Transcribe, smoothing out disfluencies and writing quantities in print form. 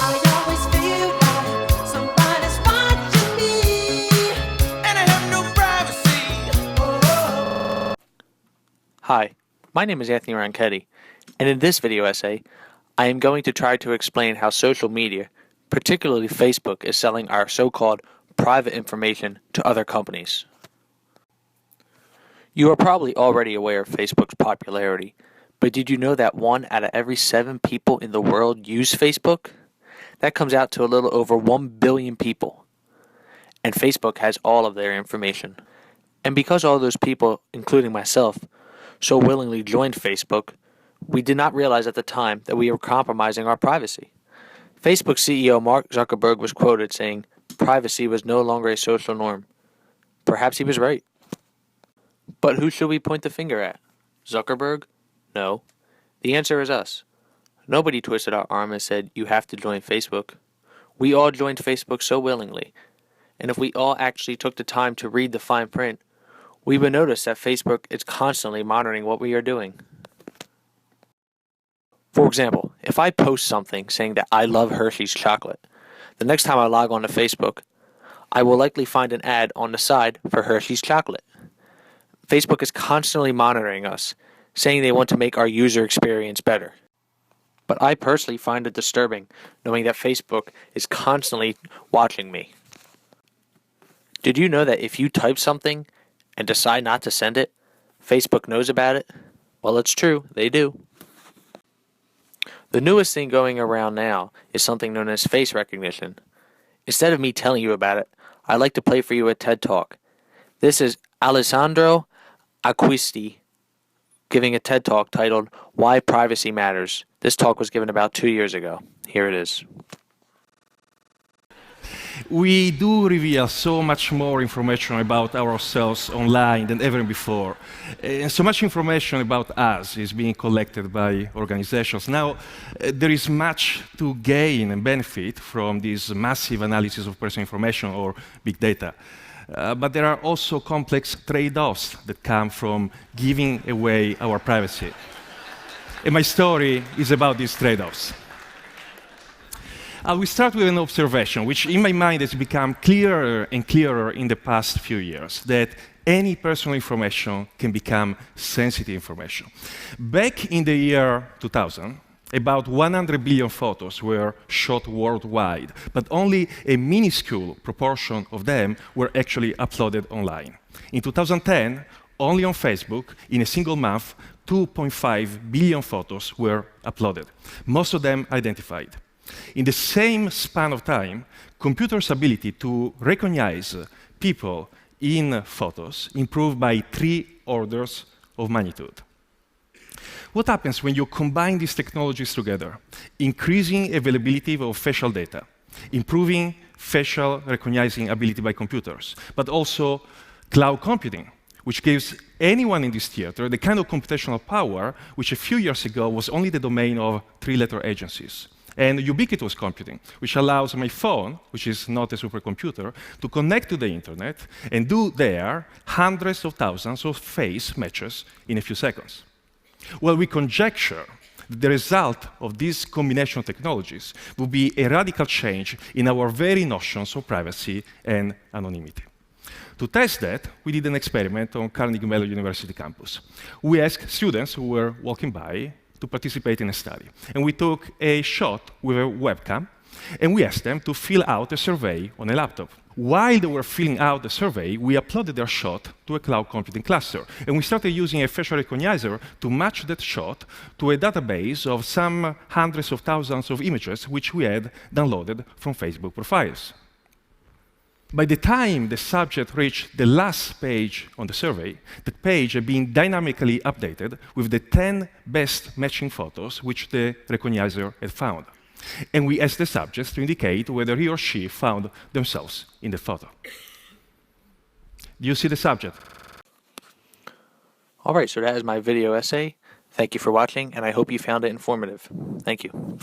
I always feel like somebody's watching me, and I have no privacy. Hi, my name is Anthony Ronchetti, and in this video essay, I am going to try to explain how social media, particularly Facebook, is selling our so-called private information to other companies. You are probably already aware of Facebook's popularity, but did you know that 1 out of every 7 people in the world use Facebook? That comes out to a little over 1 billion people. And Facebook has all of their information. And because all those people, including myself, so willingly joined Facebook, we did not realize at the time that we were compromising our privacy. Facebook CEO Mark Zuckerberg was quoted saying, "Privacy was no longer a social norm." Perhaps he was right. But who should we point the finger at? Zuckerberg? No. The answer is us. Nobody twisted our arm and said, "You have to join Facebook." We all joined Facebook so willingly. And if we all actually took the time to read the fine print, we would notice that Facebook is constantly monitoring what we are doing. For example, if I post something saying that I love Hershey's chocolate, the next time I log on to Facebook, I will likely find an ad on the side for Hershey's chocolate. Facebook is constantly monitoring us, saying they want to make our user experience better. But I personally find it disturbing knowing that Facebook is constantly watching me. Did you know that if you type something and decide not to send it, Facebook knows about it? Well, it's true, they do. The newest thing going around now is something known as face recognition. Instead of me telling you about it, I'd like to play for you a TED Talk. This is Alessandro Acquisti giving a TED Talk titled "Why Privacy Matters." This talk was given about 2 years ago. Here it is. We do reveal so much more information about ourselves online than ever before. And so much information about us is being collected by organizations. Now, there is much to gain and benefit from this massive analysis of personal information or big data. But there are also complex trade-offs that come from giving away our privacy. And my story is about these trade-offs. We start with an observation, which in my mind has become clearer and clearer in the past few years, that any personal information can become sensitive information. Back in the year 2000, about 100 billion photos were shot worldwide, but only a minuscule proportion of them were actually uploaded online. In 2010, only on Facebook, in a single month, 2.5 billion photos were uploaded, most of them identified. In the same span of time, computers' ability to recognize people in photos improved by 3 orders of magnitude. What happens when you combine these technologies together? Increasing availability of facial data, improving facial recognizing ability by computers, but also cloud computing, which gives anyone in this theater the kind of computational power which a few years ago was only the domain of 3-letter agencies. And ubiquitous computing, which allows my phone, which is not a supercomputer, to connect to the internet and do there hundreds of thousands of face matches in a few seconds. Well, we conjecture that the result of this combination of technologies will be a radical change in our very notions of privacy and anonymity. To test that, we did an experiment on Carnegie Mellon University campus. We asked students who were walking by to participate in a study. And we took a shot with a webcam, and we asked them to fill out a survey on a laptop. While they were filling out the survey, we uploaded their shot to a cloud computing cluster. And we started using a facial recognizer to match that shot to a database of some hundreds of thousands of images which we had downloaded from Facebook profiles. By the time the subject reached the last page on the survey, that page had been dynamically updated with the 10 best matching photos which the recognizer had found. And we asked the subjects to indicate whether he or she found themselves in the photo. Do you see the subject? Alright, so that is my video essay. Thank you for watching, and I hope you found it informative. Thank you.